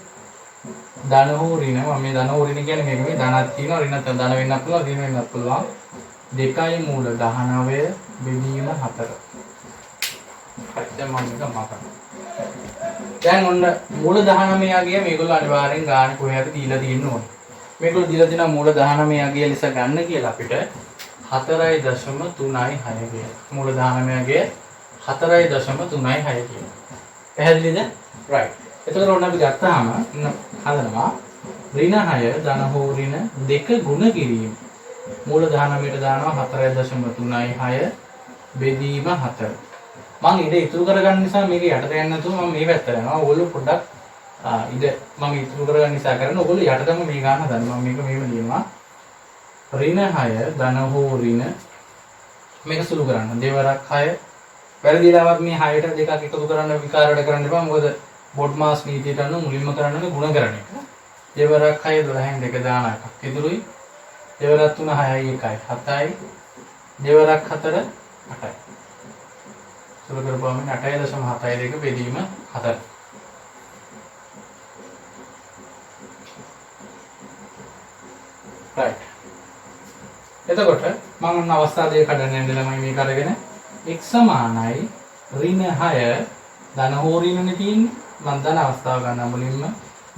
ධන හෝ ඍණ මම මේ ධන හෝ ඍණ කියන්නේ මේක මේ ධනක් තියෙනවා ඍණ ධන වෙන්නත් පුළුවන් ඍණ වෙන්නත් පුළුවන් 2යි මූල 19 බෙදීම 4. දැන් මම මේක මාකරනවා. දැන් ඔන්න මූල 19 යගේ මේගොල්ලෝ අනිවාර්යෙන් ගාන කොහේ හරි දීලා තියෙන්න ඕනේ. මේගොල්ලෝ දීලා තියෙන මූල 19 යගේ ලෙස ගන්න කියලා අපිට 4.36 කියලා. මූල 19 යගේ 4.36 කියලා. පැහැදිලිද? right. එතකොට ඔන්න අපි ගත්තාම හදනවා ඍණ 6 ධන හෝ ඍණ 2 ගුණ කිරීම. මූල 19ට දානවා 4.36 බෙදීම 4. මම ඉඩ ඉතුරු කරගන්න නිසා මේක යටට යන්න නැතුව මම මේ පැත්තට යනවා. ඕගොල්ලෝ පොඩ්ඩක් ඉඩ මම ඉතුරු කරගන්න නිසා කරන්නේ ඕගොල්ලෝ යටටම මේ ගන්න හදන්න. මම මේක මෙහෙම ලියනවා. ඍණ 6 ධන හෝ ඍණ මේක සුළු කරන්න. දෙවරක් 6 වැරදිලාවක් මේ 6ට දෙකක් එකතු කරන්න විකාර වැඩ කරන්න එපා. මොකද බොඩ් මාස් නීතියට අනුව මුලින්ම කරන්නේ ගුණ කරන එක. දෙවරක් 6 12න් 2 දාන එකක්. ඉදිරියි. දෙවරක් 3 6යි 1යි 7යි. දෙවරක් 4 8යි. සුළු කරපුවාම 8.72 බෙදීම 4. right. එතකොට මම අවස්ථා දෙක කඩන්න යන්න ළමයි මේක අරගෙන x සමානයි ඍණ 6 ධන හෝ ඍණනේ තියෙන්නේ. මම ධන අවස්ථාව ගන්න මුලින්ම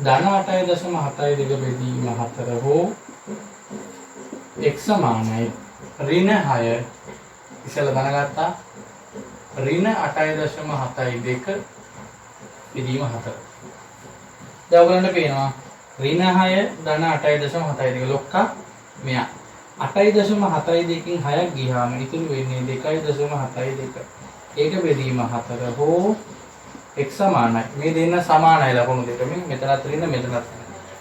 ධන 8.72 බෙදීම 4 හෝ x සමානයි ඍණ 6 ඉස්සෙල්ලා දැනගත්තා ඍණ 8.72 බෙදීම 4. දැන් ඔයගලන්ට පේනවා ඍණ 6 ධන 8.72 ලොක්කා මෙයා 8.72කින් 6ක් ගියාම ඉතුරු වෙන්නේ 2.72. ඒක බෙදීම 4 හෝ x සමානයි. මේ දෙන්න සමානයි ලකුණු දෙක. මෙතනත් ඍණ මෙතනත්.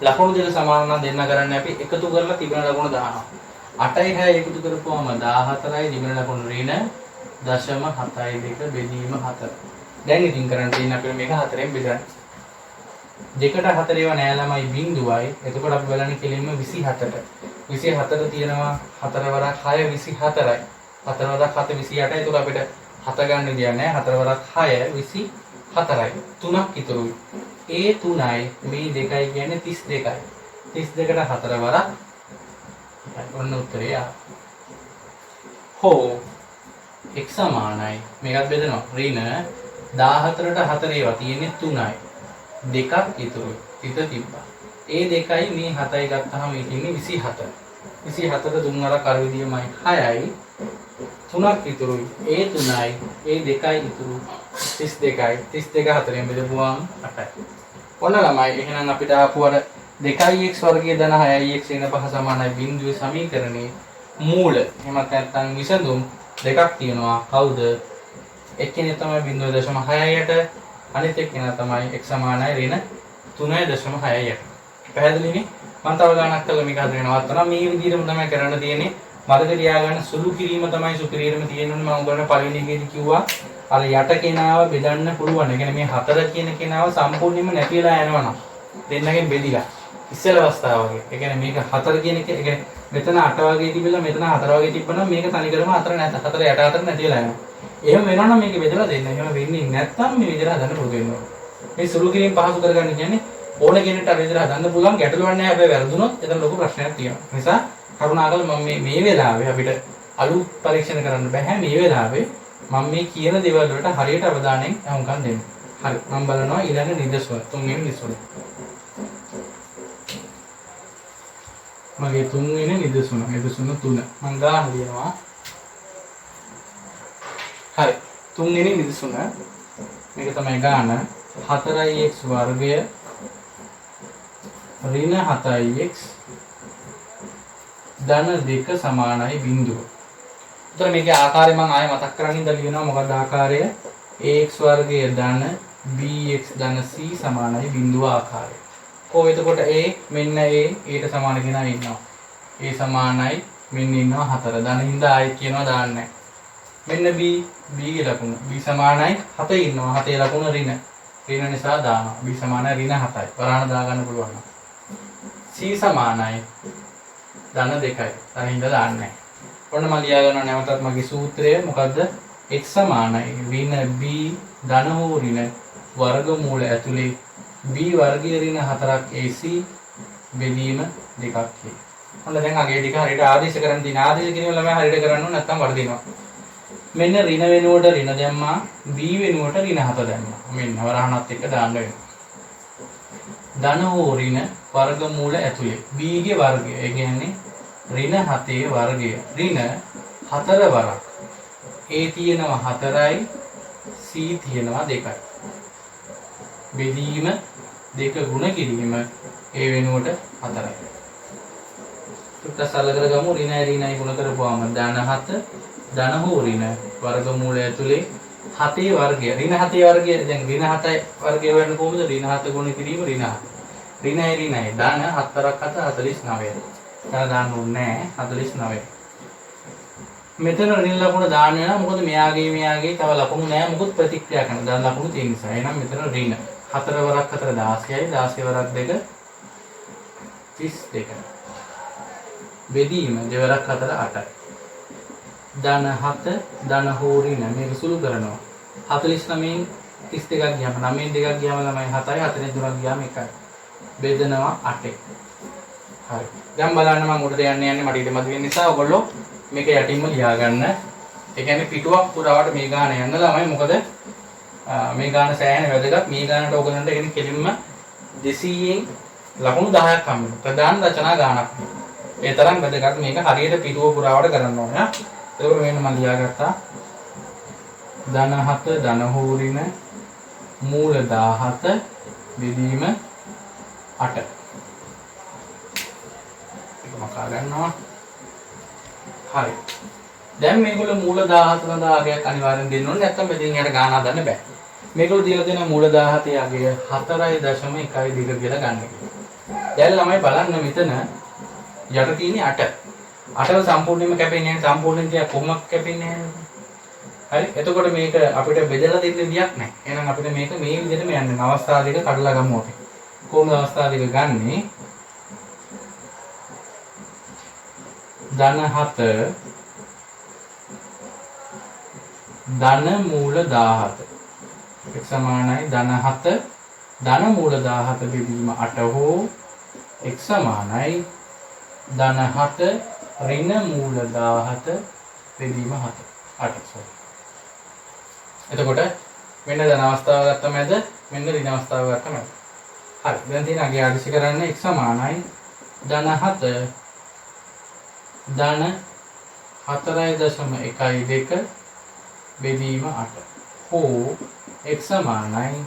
ලකුණු දෙක සමාන නම් දෙන්න කරන්නේ අපි එකතු කරලා තිබෙන ලකුණු දානවා. 8යි 6යි එකතු කරපුවම 14යි තිබෙන ලකුණු ඍණ 0.72 බෙදීම 4. දැන් ඉතින් කරන්න තියෙන අපිට මේක 4ෙන් බෙදන්න. 2ට 4 ඒවා නෑ ළමයි බිඳුවයි. එතකොට අපි බලන්නේ කෙලින්ම 27ට. 27 තියෙනවා 4 වරක් 6 24යි. 4 වරක් 7 28යි. එතකොට අපිට 7 ගන්න දෙයක් නෑ. 4 වරක් 6 24යි. 3ක් ඉතුරුයි. ඒ 3යි මේ 2යි කියන්නේ 32යි. 32ට 4 වරක් ඔන්න උත්තරය. හෝ x සමානයි මේකත් බෙදනවා ඍණ 14ට 4 ඒවා තියෙන්නේ 3යි. දෙකක් ඉතුරුයි. තිත තිබ්බා. ඒ දෙකයි මේ 7යි ගත්තාම ඉතින්නේ 27. 27ට 3 වරක් අර විදියමයි 6යි. 3ක් ඉතුරුයි. ඒ 3යි ඒ දෙකයි ඉතුරු 32යි. 32 4ෙන් බෙදපුවාම 8යි. ඔන්න ළමයි එහෙනම් අපිට ආපු අර 2x වර්ගයේ ධන 6x වෙන පහ සමානයි බිඳුවේ සමීකරණේ මූල. එහෙමත් නැත්නම් විසඳුම් දෙකක් තියෙනවා. කවුද? එක්කෙනෙක් තමයි 0.68 අනිත් එක්කෙනා තමයි x සමානයි ඍණ 3.68. පැහැදිලිනේ? මම තව ගණනක් කළා මේක හදන්න නවත්තනවා. මේ විදිහටම තමයි කරන්න තියෙන්නේ. මතක තියාගන්න සුළු කිරීම තමයි සුපිරියරම තියෙන්නේ. මම උගලන පළවෙනි එකේදී කිව්වා අර යට කෙනාව බෙදන්න පුළුවන්. ඒ කියන්නේ මේ 4 කියන කෙනාව සම්පූර්ණයෙන්ම නැතිලා යනවනම් දෙන්නගෙන් බෙදිලා ඉස්සෙල් අවස්ථාව වගේ. ඒ කියන්නේ මේක 4 කියන එක ඒ කියන්නේ මෙතන 8 වගේ තිබිලා මෙතන 4 වගේ තිබ්බනම් මේක තනිකරම 4 නැත. 4 යට 4 නැතිලා යනවා. එහෙම වෙනවනම් මේක බෙදලා දෙන්න. එහෙම වෙන්නේ නැත්නම් මේ විදිහට හදන්න පුරුදු වෙන්න ඕනේ. මේ සුළු කිරීම පහසු කරගන්න කියන්නේ ඕන කෙනෙක්ට අර විදිහට හදන්න පුළුවන්. ගැටලුවක් නැහැ. හැබැයි වැරදුනොත් එතන ලොකු ප්‍රශ්නයක් තියෙනවා. ඒ නිසා කරුණාකරලා මම මේ වෙලාවේ අපිට අලුත් පරීක්ෂණ කරන්න බෑ. මේ වෙලාවේ මම මේ කියන දේවල් වලට හරියට අවධානයෙන් අහුම්කම් දෙන්න. හරි. මම බලනවා ඊළඟ නිදසුන. තුන්වෙනි නිදසුන. මගේ තුන්වෙනි නිදසුන. නිදසුන 3. මම ගාන ලියනවා. හරි. තුන්වෙනි නිදසුන. මේක තමයි ගාන 4x වර්ගය ඍණ 7x ධන 2 සමානයි බිඳුව. උතර මේකේ ආකාරය මම ආයෙ මතක් කරගෙන ඉඳලා ලියනවා. මොකක්ද ආකාරය? ax වර්ගය ධන bx ධන c සමානයි බිඳුව ආකාරය. කොහොම එතකොට a මෙන්න a ඊට සමාන කෙනා ඉන්නවා. a සමානයි මෙන්න ඉන්නවා 4. ධන හින්දා ආයෙත් කියනවා දාන්නේ. මෙන්න b ගේ ලකුණ b සමානයි 7 ඉන්නවා. 7 ලකුණ ඍණ. ඍණ නිසා දානවා. b සමානයි ඍණ 7යි. වරහණ දා ගන්න පුළුවන්. c සමානයි ධන 2යි. ධන හින්දා දාන්නේ. ඔන්න මම ලියා ගන්නවා නැවතත් මගේ සූත්‍රය මොකද්ද? x සමානයි ඍණ b ධන හෝ ඍණ වර්ගමූල ඇතුලේ b වර්ගයේ ඍණ 4ක් ac බෙදීම 2ක් ක. ඔන්න දැන් අගේ ටික හරියට ආදේශ කරන් දින ආදේශ කිරීම ළමයි හරියට කරන්න ඕන නැත්නම් වර්ධිනවා. මෙන්න ඍණ වෙනුවට ඍණ දැම්මා b වෙනුවට ඍණ 7 දැම්මා. මෙන්න වරහණත් එක්ක දාන්න වෙනවා. ධන හෝ ඍණ වර්ගමූල ඇතුලේ b ගේ වර්ගය. ඒ කියන්නේ ඍණ 7 වර්ගය. ඍණ 4 වරක්. a තියෙනවා 4යි c තියෙනවා 2යි. බෙදීම 2 ගුණ කිරීම a වෙනුවට 4යි. ටිකක් සරල කරගමු. ඍණයි ගුණ කරපුවාම ධන 7 ධන හෝ ඍණ වර්ගමූලය ඇතුලේ 7 වර්ගය. ඍණ 7 වර්ගය දැන් ඍණ 7 වර්ගය හොයන්න කොහොමද? ඍණ 7 ගුණ කිරීම ඍණ 7. ඍණයි ධන 4ක් 7 49. තව දාන්න ඕනේ නැහැ 49. මෙතන ඍණ ලකුණ දාන්න වෙනවා. මොකද මෙයාගේ තව ලකුණු නැහැ. මොකද ප්‍රතික්‍රියා කරන දාන ලකුණු තියෙන නිසා. එහෙනම් මෙතන ඍණ 4 වරක් 4 16යි 16 වරක් 2 32. බෙදීම දෙවරක් 4 8යි. ධන 7 ධන හෝ ඍණ මේක සුළු කරනවා. 49න් 32ක් ගියාම 9න් 2ක් ගියාම ළමයි 7යි 4න් 3ක් ගියාම 1යි. බෙදනවා 8යි. හරි. දැන් බලන්න මම උඩට යන්නේ මට ඊට මදි වෙන නිසා ඔයගොල්ලෝ මේක යටින්ම ලියා ගන්න. ඒ කියන්නේ පිටුවක් පුරාවට මේ ගාන යන්න ළමයි මොකද මේ ගාන සෑහෙන වැදගත්. මේ ගානට ඕගලන්ට කියන්නේ කෙලින්ම 200න් ලකුණු 10ක් හම්බ වෙනවා. ප්‍රධාන රචනා ගානක්. ඒ තරම් වැදගත්. මේක හරියට පිටුව පුරාවට කරන්න ඕනේ. එතකොට මෙන්න මම ලියාගත්තා. ධන 7 ධන හෝරින මූල 17 බෙදීම 8. ඒක මකා ගන්නවා. හරි. දැන් මේගොල්ලෝ මූල 17 දාගයක් අනිවාර්යෙන් දෙන්න ඕනේ. නැත්නම් මෙතෙන් යට ගාන හදන්න බෑ. මේගොල්ලෝ දීලා දෙන මූල 17 අගය 4.12 කියලා ගන්න කියලා. දැන් ළමයි බලන්න මෙතන යට තියෙන්නේ 8. 8ව සම්පූර්ණයෙන්ම කැපෙන්නේ නැහැ. සම්පූර්ණයෙන් තියා කොහොමද කැපෙන්නේ නැහැ. හරි. එතකොට මේක අපිට බෙදලා දෙන්න විදියක් නැහැ. එහෙනම් අපිට මේක මේ විදිහටම යන්න අවස්ථා දෙක කඩලා ගමු අපි. කොහොමද අවස්ථා දෙක ගන්නෙ? ධන 7 ධන මූල 17 x සමානයි ධන 7 ධන මූල 17 බෙදීම 8 හෝ x සමානයි ධන 7 ඍණ මූල 17 බෙදීම 8. එතකොට මෙන්න ධන අවස්ථාව ගත්තමද මෙන්න ඍණ අවස්ථාව ගත්තමද. හරි. දැන් තියෙන අගය ආදිශ කරන්න x සමානයි ධන 7 ධන 4.12 බෙදීම 8 හෝ x සමානයි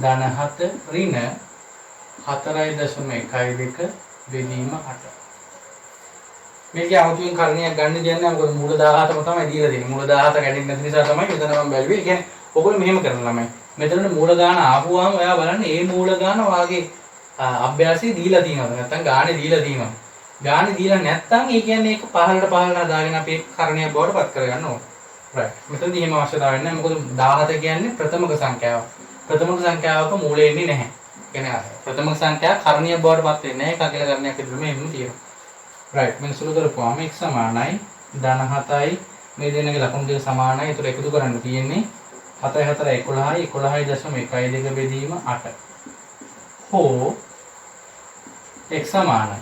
ධන 7 ඍණ 4.12 බෙදීම 8. මේකේ අමුතුවෙන් කරණයක් ගන්න දෙයක් නැහැ. මොකද මූල 17ම තමයි දීලා දෙන්නේ. මූල 17 කැඩෙන්නේ නැති නිසා තමයි මෙතන මම බැලුවේ. ඒ කියන්නේ ඔයගොල්ලෝ මෙහෙම කරන ළමයි. මෙතන මූල ගාන ආපුවාම ඔයා බලන්න මේ මූල ගාන වාගේ අභ්‍යාසයේ දීලා තියෙනවද නැත්නම් ගානේ දීලා තියෙනවද? ගානේ දීලා නැත්නම් ඒ කියන්නේ ඒක පහළට හදාගෙන අපි කරණයක් බවට පත් කරගන්න ඕනේ. right. මෙතනදී එහෙම අවශ්‍යතාවයක් නැහැ. මොකද 17 කියන්නේ ප්‍රථමක සංඛ්‍යාව. ප්‍රථමක සංඛ්‍යාවක මූලෙ එන්නේ නැහැ. කියන්නේ ප්‍රථමක සංඛ්‍යාව කරණීය බවට පත් වෙන්නේ නැහැ. ඒක අගල කරණයක් විදිහට මෙහෙම තියෙනවා. right. මෙන්න සුළු කරපුවාම x සමානයි ධන 7යි මේ දෙන්නගේ ලකුණු දෙක සමානයි. ඒතර එකතු කරන්න තියෙන්නේ 7 4 11යි 11.12 බෙදීම 8. හෝ x සමානයි.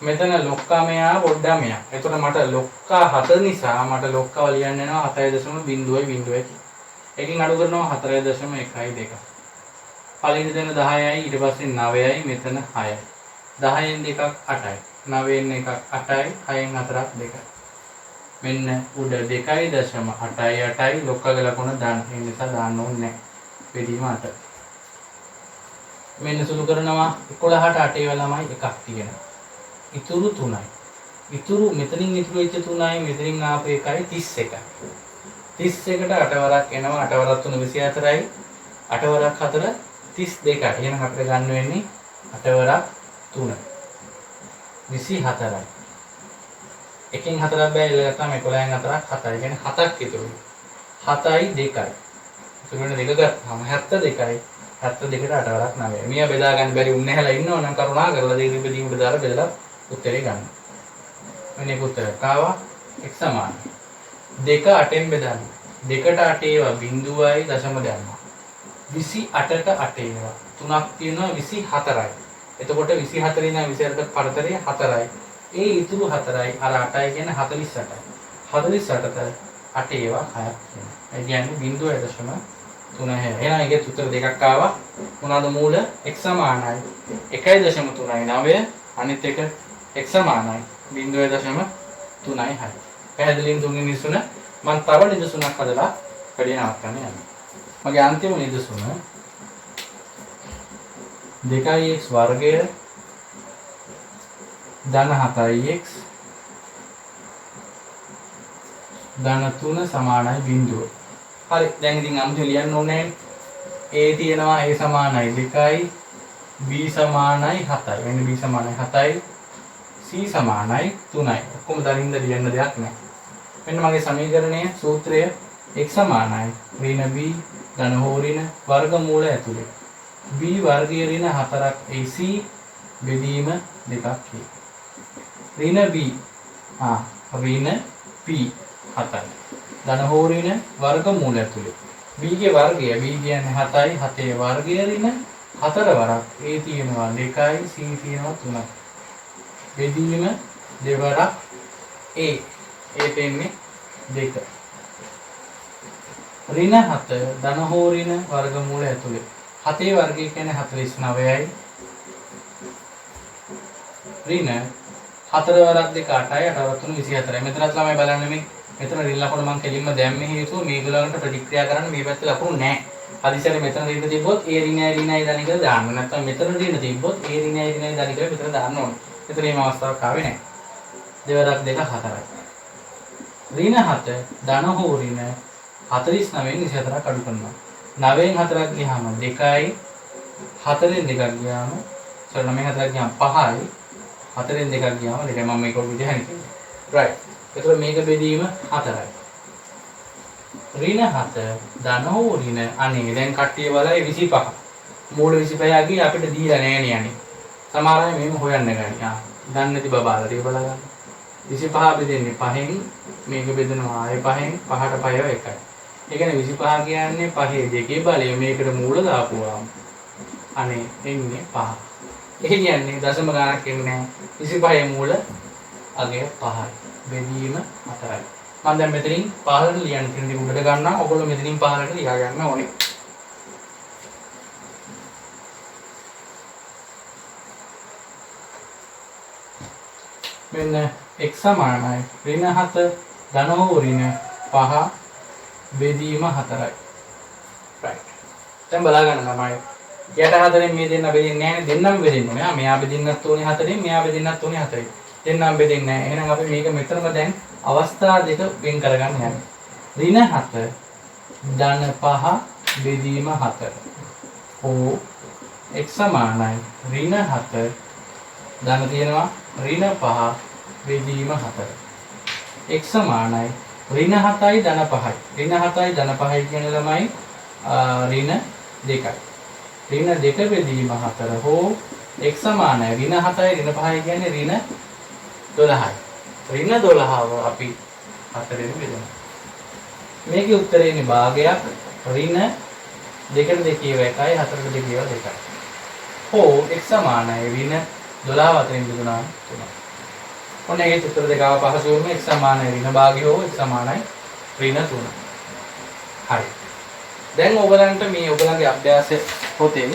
මෙතන ලොක්කා මෙයා පොඩ්ඩා මෙයා. එතකොට මට ලොක්කා 7 නිසා මට ලොක්කාව ලියන්න යනවා 7.0. එකකින් අඩු කරනවා 4.12. පළවෙනි දෙන 10යි ඊට පස්සේ 9යි මෙතන 6යි. 10න් දෙකක් 8යි. 9න් එකක් 8යි 6න් 4ක් 2යි. මෙන්න උඩ 2.8යි ලොක්කගේ ලකුණ දාන්න. ඒ නිසා දාන්න ඕනේ නැහැ. බෙදීම 8. මෙන්න සුළු කරනවා 11ට 8 වෙලාමයි එකක් තියෙනවා. ඉතුරු 3යි. ඉතුරු මෙතනින් ඉතුරු වෙච්ච 3යි මෙතනින් ආපු එකයි 31යි. 31ට 8 වරක් එනවා 8 වරක් 3 24යි 8 වරක් 4 32යි. එහෙනම් අපිට ගන්න වෙන්නේ 8 වරක් 3 24යි. එකෙන් 4ක් බෑ ඉල්ලගත්තාම 11න් 4ක් 7යි. කියන්නේ 7ක් ඉතුරුයි. 7යි 2යි. ඉතුරු වෙන දෙක ගත්තාම 72යි. 72ට 8 වරක් 9යි. මියා බෙදා ගන්න බැරි උන්නේ නැහැලා ඉන්නව නම් කරුණා කරලා දෙක බෙදීමට දාලා බෙදලා උත්තරේ ගන්න. මෙන්න උත්තරය ආවා x සමානයි 2 8න් බෙදන්න. 2ට 8 ඒවා බිඳුවයි දශම දැම්මා. 28ට 8 ඒවා. තුනක් තියෙනවා 24යි. එතකොට 24 ඉඳන් 28ට පරතරය 4යි. ඒ ඉතුරු 4යි අර 8යි කියන්නේ 48යි. 48ට 8 ඒවා 6ක් තියෙනවා. ඒ කියන්නේ බිඳුවයි දශම 3යි. එහෙනම් ඒකේ උත්තර දෙකක් ආවා. මොනවාද මූල x සමානයි 1.39 අනිත් එක x සමානයි 0.36. පැහැදිලිවම තුන්වෙනි නිදසුන මම තව නිදසුනක් හදලා වැඩි නවත්තන්න යනවා. මගේ අන්තිම නිදසුන 2x වර්ගය ධන 7x ධන 3 සමානයි 0. හරි. දැන් ඉතින් අමුතු ලියන්න ඕනේ නැහැ. a තියෙනවා a සමානයි 2යි b සමානයි 7යි. මෙන්න b සමානයි 7යි c සමානයි 3යි. ඔක්කොම දරින්ද ලියන්න දෙයක් නැහැ. මෙන්න මගේ සමීකරණය සූත්‍රය x සමානයි ඍණ b ධන හෝ ඍණ වර්ගමූල ඇතුලේ b වර්ගය ඍණ 4ක් ac බෙදීම 2ක් a. ඍණ b ඍණ p 7යි. ධන හෝ ඍණ වර්ගමූල ඇතුලේ b ගේ වර්ගය b කියන්නේ 7යි 7ේ වර්ගය ඍණ 4 වරක් a තියෙනවා 2යි c තියෙනවා 3යි. බෙදීම දෙවරක් a. a දෙන්නේ 2. ඍණ 7 ධන හෝ ඍණ වර්ගමූල ඇතුලේ. 7 වර්ගය කියන්නේ 49යි. ඍණ 4 වරක් 2 8යි 8 වරක් 3 24යි. මෙතනත් ළමයි බලන්න මේ මෙතන ඍණ ලකුණ මම කෙලින්ම දැම්මේ හේතුව මේගොල්ලන්ට ප්‍රතික්‍රියා කරන්න මේ පැත්තේ ලකුණු නැහැ. හදිසියට මෙතන ඍණ තිබ්බොත් ඒ ඍණයි ධන කියලා දාන්න. නැත්නම් මෙතන ඍණ තිබ්බොත් ඒ ඍණයි ධන කියලා මෙතන දාන්න ඕනේ. මෙතන මේ අවස්ථාවක් ආවේ නැහැ. දෙවරක් 2 4යි. ඍණ 7 ධන හෝ ඍණ 49න් 24ක් අඩු කරනවා. 9න් 4ක් ගියාම 2යි 4න් 2ක් ගියාම 9න් 4ක් ගියාම 5යි 4න් 2ක් ගියාම 2යි මම මේක විදිහට හිතන්නේ. right. ඒතකොට මේක බෙදීම 4යි. ඍණ 7 ධන හෝ ඍණ අනේ දැන් කට්ටිය බලයි 25. මූල 25 යකි අපිට දීලා නැහැ නේ යන්නේ. සමහර අය මේව හොයන්න ගන්නේ. දන්නේ නැති බබාලා ටික බලගන්න. 25 බෙදෙන්නේ 5න් මේක බෙදෙනවා ආයේ 5න් 5ට 5 එකයි. ඒ කියන්නේ 25 කියන්නේ 5 දෙකේ බලය මේකට මූල දාපුවාම අනේ එන්නේ 5. ඒ කියන්නේ දශම ගණනක් එන්නේ නැහැ. 25 මූල අගය 5යි. බෙදීම 4යි. මම දැන් මෙතනින් 15ට ලියන්න කියන දේ උඩට ගන්නවා. ඔයගොල්ලෝ මෙතනින් 15ට ලියා ගන්න ඕනේ. මෙන්න x සමානයි ඍණ 7 ධන හෝ ඍණ 5 බෙදීම 4යි. right. දැන් බලා ගන්න ළමයි. යට 4න් මේ දෙන්න බෙදෙන්නේ නැහැ නේ. දෙන්නම බෙදෙන්න ඕනේ. මෙයා බෙදෙන්නත් ඕනේ 4න්, මෙයා බෙදෙන්නත් ඕනේ 4න්. දෙන්නම බෙදෙන්නේ නැහැ. එහෙනම් අපි මේක මෙතනම දැන් අවස්ථා දෙක වෙන් කරගන්න යනවා. ඍණ 7 ධන 5 බෙදීම 4. ඕ x සමානයි ඍණ 7 ධන තියෙනවා ඍණ 5 බෙදීම 4. x සමානයි ඍණ 7යි ධන 5යි. ඍණ 7යි ධන 5යි කියන ළමයි ඍණ 2යි. ඍණ 2 බෙදීම 4 හෝ x සමානයි ඍණ 7යි ඍණ 5යි කියන්නේ ඍණ 12යි. ඍණ 12ව අපි 4 ෙන් බෙදනවා. මේකේ උත්තරේ ඉන්නේ භාගයක් ඍණ 2ට 2 ඒවා 1යි 4ට 2 ඒවා 2යි. හෝ x සමානයි ඍණ 12 4ෙන් බෙදුනා 3. ඔන්න ඒකේ උත්තර දෙක ආව පහසුවම x සමානයි ඍණ භාගය හෝ x සමානයි ඍණ 3. හරි. දැන් ඔයගලන්ට මේ ඔයගලගේ අභ්‍යාස පොතේ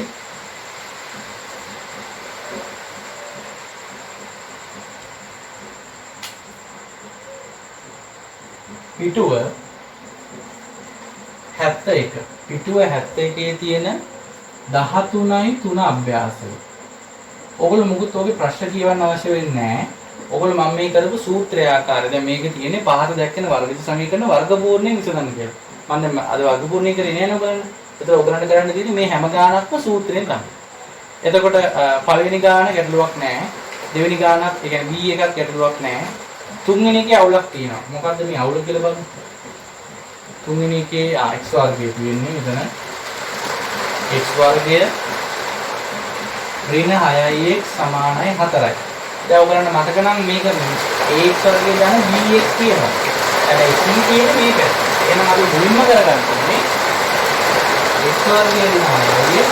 පිටුව 71 පිටුව 71 තියෙන 13යි 3 අභ්‍යාසය. ඔයගොල්ලෝ මුකුත් ඔගේ ප්‍රශ්න කියවන්න අවශ්‍ය වෙන්නේ නැහැ. ඔයගොල්ලෝ මම මේ කරපු සූත්‍රය ආකාරය දැන් මේකේ තියෙන්නේ පහට දැක්කෙන වර්ගිත සමීකරණ වර්ගපූර්ණයෙන් විසඳන්න කියලා. මම දැන් අද වර්ගපූර්ණේ කරේ නෑ නේද බලන්න. ඒතර ඔයගලන්ට කරන්න තියෙන්නේ මේ හැම ගානක්ම සූත්‍රයෙන් තමයි. එතකොට පළවෙනි ගාන ගැටලුවක් නෑ. දෙවෙනි ගානත් ඒ කියන්නේ B එකක් ගැටලුවක් නෑ. තුන්වෙනි එකේ අවුලක් තියෙනවා. මොකද්ද මේ අවුල කියලා බලමු. තුන්වෙනි එකේ x වර්ගය තියෙන්නේ මෙතන x වර්ගය ඍණ 6x සමානයි 4යි. දැන් ඔයගලන්ට මතක නම් මේක ax වර්ගය දාන bx කියනවා. හැබැයි c කියන්නේ මේක. එහෙනම් අපි මුලින්ම කරගන්න ඕනේ x වර්ගය ඍණ 6යි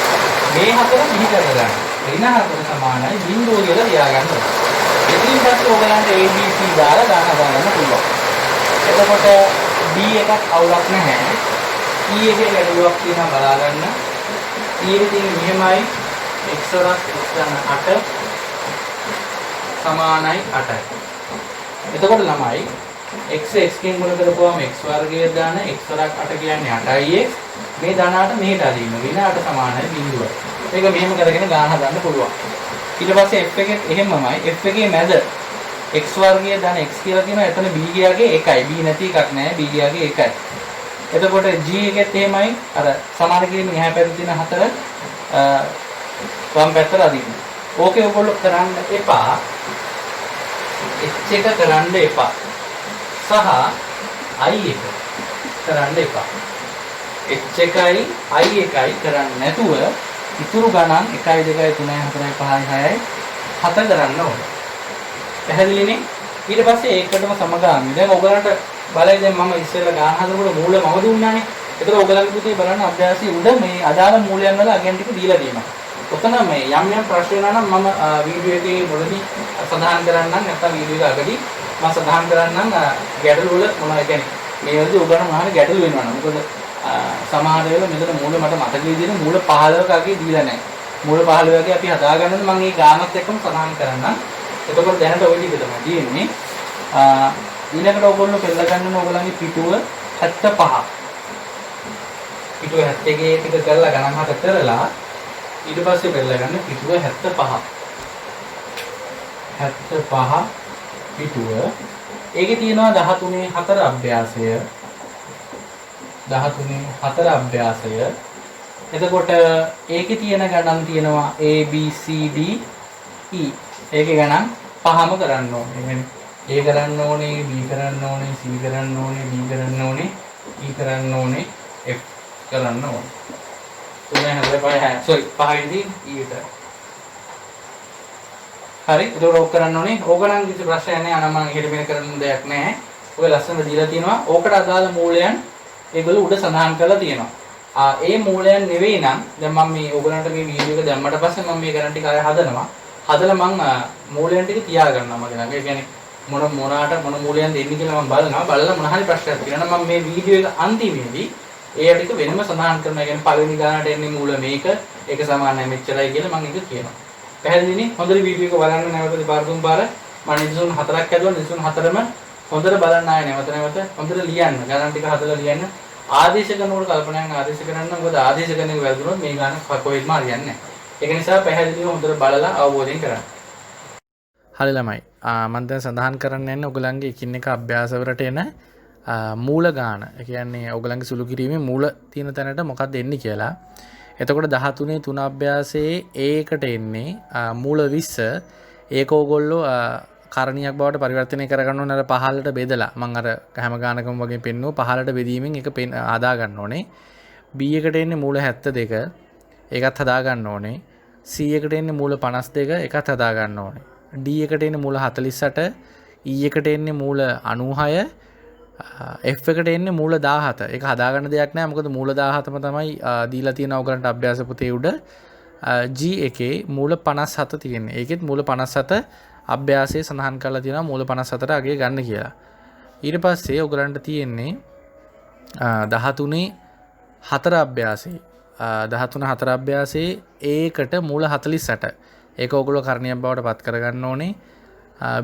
මේ හතර පිළිගන්න ගන්න. ඍණ 4 සමානයි බිංදුව කියලා තියාගන්න ඕනේ. ඉතින් පස්සේ ඔයගලන්ට abc දාලා ගන්න හදාගන්න පුළුවන්. එතකොට b එකක් අවුලක් නැහැ. e එකේ ගැටලුවක් තියෙනවා බලා ගන්න. e එකේ තියෙන මෙහෙමයි x වරක් x ගන්න 8 සමානයි 8යි. එතකොට ළමයි x කින් ගුණ කරපුවාම x වර්ගය දාන x වරක් 8 කියන්නේ 8යි x මේ ධන 8 මෙහෙට අදින්න ඍණ 8 සමානයි බිංදුව. මේක මෙහෙම කරගෙන ගාන හදන්න පුළුවන්. ඊට පස්සේ f එකේ එහෙමමයි f එකේ මැද x වර්ගය ධන x කියලා කියනවා. එතන b ගියාගේ 1යි. b නැති එකක් නැහැ. b ගියාගේ 1යි. එතකොට g එකෙත් එහෙමයි. අර සමාන කිරීමෙන් එහා පැත්තේ තියෙන 4 වම් පැත්තට අදින්න. ඕකේ ඔයගොල්ලෝ කරන්න එපා. h එක කරන්න එපා. සහ i එක කරන්න එපා. h එකයි i එකයි කරන්න නැතුව ඉතුරු ගණන් 1 2 3 4 5 6යි 7 කරන්න ඕනේ. පැහැදිලිනේ? ඊට පස්සේ ඒකටම සමගාමී. දැන් ඔයගලන්ට බලයි දැන් මම ඉස්සෙල්ලා ගාන හදනකොට මූල මම දුන්නානේ. ඒතර ඔයගලන්ගේ පුතේ බලන්න අභ්‍යාසයේ උඩ මේ අදාළ මූලයන් වල අගයන් ටික දීලා තියෙනවා. ඔතන මේ යම් ප්‍රශ්න වෙනවා නම් මම වීඩියෝ එකේ මුලදී සඳහන් කරන්නම් නැත්නම් වීඩියෝ එක අගදී මම සඳහන් කරන්නම් ගැටළු වල මොනවද කියන්නේ මේ වලදී ඔයගලන්ට මොනවාරි ගැටළු වෙනවා නම් මොකද සමහර වෙලාව මෙතන මූල මට මතක විදිහට මූල 15ක අගේ දීලා නැහැ. මූල 15 වගේ අපි හදාගන්නද මම මේ ගානත් එක්කම සඳහන් කරන්නම්. එතකොට දැනට ওই ටික තමයි තියෙන්නේ. ඊළඟට ඔයගොල්ලෝ පෙළ ගන්න ඕගොල්ලන්ගේ පිටුව 75. පිටුව 71 ටික කරලා ගණන් හත කරලා ඊට පස්සේ පෙළ ගන්න පිටුව 75. 75 පිටුව. ඒකේ තියෙනවා 13 4 අභ්‍යාසය. 13 4 අභ්‍යාසය. එතකොට ඒකේ තියෙන ගණන් තියෙනවා A B C D E. ඒකේ ගණන් පහම කරන්න ඕනේ. A කරන්න ඕනේ, B කරන්න ඕනේ, C කරන්න ඕනේ, D කරන්න ඕනේ, E කරන්න ඕනේ, F කරන්න ඕනේ. තුනේ හදලා sorry පහෙන්දී E විතර. හරි. ඒක ඕක කරන්න ඕනේ. ඕක නම් කිසි ප්‍රශ්නයක් නැහැ. අනම ඉහෙට මෙහෙ කරන්න දෙයක් නැහැ. ඔය ලස්සන දීලා තියෙනවා. ඕකට අදාළ මූලයන් ඒගොල්ලෝ උඩ සඳහන් කරලා තියෙනවා. ඒ මූලයන් නෙවෙයි නම් දැන් මම මේ ඕගලන්ට මේ වීඩියෝ එක දැම්මට පස්සේ මම මේ ගණන් ටික අය හදනවා. හදලා මම මූලයන් ටික තියාගන්නවා මගේ ළඟ. ඒ කියන්නේ මොන මූලයන් දෙන්නේ කියලා මම බලනවා. බලලා මොන හරි ප්‍රශ්නයක් තියෙනවා නම් මම මේ වීඩියෝ එක අන්තිමේදී ඒ ටික වෙනම සඳහන් කරනවා. ඒ කියන්නේ පළවෙනි ගානට එන්නේ මූල මේක, ඒක සමානයි මෙච්චරයි කියලා මම ඒක කියනවා. පැහැදිලිනේ? හොඳට වීඩියෝ එක බලන්න නැවත දෙපාර තුන් පාර මම නිදසුන් 4ක් හැදුවා. නිදසුන් 4ම හොඳට බලන්න ආයෙ නැවත හොඳට ලියන්න. ගණන් ටික හදලා ලියන්න. ආදේශ කරනකොට කල්පනාවෙන් ආදේශ කරන්න. මොකද ආදේශ කරන එක වැරදුනොත් මේ ගාන කොහෙත්ම හරියන්නේ නැහැ. ඒක නිසා පැහැදිලිව හොඳට බලලා අවබෝධයෙන් කරන්න. හරි ළමයි. මම දැන් සඳහන් කරන්න යන්නේ ඔයගලන්ගේ එකින් එක අභ්‍යාසවලට එන මූල ගාන. ඒ කියන්නේ ඔයගලන්ගේ සුළු කිරීමේ මූල තියෙන තැනට මොකක්ද එන්නේ කියලා. එතකොට 13 3 අභ්‍යාසයේ ඒකට එන්නේ මූල 20. ඒක ඕගොල්ලෝ කාරණියක් බවට පරිවර්තනය කරගන්න ඕනේ. අර පහළට බෙදලා මම අර හැම ගානකම වගේ පෙන්නුවා. පහළට බෙදීමෙන් ඒක හදා ගන්න ඕනේ. B එකට එන්නේ මූල 72. ඒකත් හදා ගන්න ඕනේ. C එකට එන්නේ මූල 52. ඒකත් හදා ගන්න ඕනේ. D එකට එන්නේ මූල 48. E එකට එන්නේ මූල 96. F එකට එන්නේ මූල 17. ඒක හදාගන්න දෙයක් නෑ. මොකද මූල 17ම තමයි දීලා තියෙන ඔයගලන්ට අභ්‍යාස පොතේ උඩ. G එකේ මූල 57 තියෙන්නේ. ඒකෙත් මූල 57 අභ්‍යාසයේ සඳහන් කරලා තියෙනවා මූල 54 අගය ගන්න කියලා. ඊට පස්සේ ඔයගලන්ට තියෙන්නේ 13 4 අභ්‍යාසයේ 13 4 අභ්‍යාසයේ ඒකට මූල 48. ඒක ඔයගොල්ලෝ කරණියක් බවට පත් කරගන්න ඕනේ.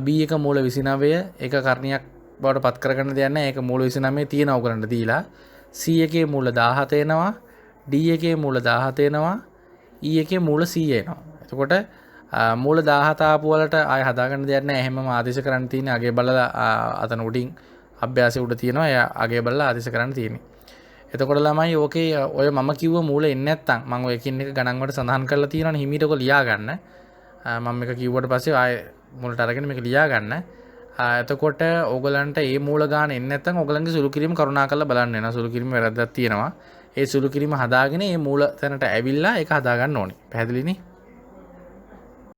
B එක මූල 29. ඒක කරණියක් බවට පත් කරගන්න දෙයක් නැහැ. ඒක මූල 29 තියෙන ඔයගලන්ට දීලා. C එකේ මූල 17 එනවා. D එකේ මූල 17 එනවා. E එකේ මූල 100 එනවා. එතකොට මූල 17 ආපු වලට ආය හදාගන්න දෙයක් නැහැ. එහෙමම ආදේශ කරන්න තියෙන්නේ අගේ බලලා අතන උඩින් අභ්‍යාසය උඩ තියෙනවා. එයා අගේ බලලා ආදේශ කරන්න තියෙන්නේ. එතකොට ළමයි ඕකේ ඔය මම කිව්ව මූල එන්නේ නැත්තම් මම ඔය එකින් එක ගණන් වලට සඳහන් කරලා තියෙනවනේ හිමීට ඔක ලියා ගන්න. මම මේක කිව්වට පස්සේ ආය මුලට අරගෙන මේක ලියා ගන්න. එතකොට ඕගලන්ට මේ මූල ගාන එන්නේ නැත්තම් ඕගලන්ගේ සුළු කිරීම කරුණාකරලා බලන්න වෙනවා. සුළු කිරීම වැරද්දක් තියෙනවා. ඒ සුළු කිරීම හදාගෙන මේ මූල තැනට ඇවිල්ලා ඒක හදා ගන්න ඕනේ. පැහැදිලිනේ?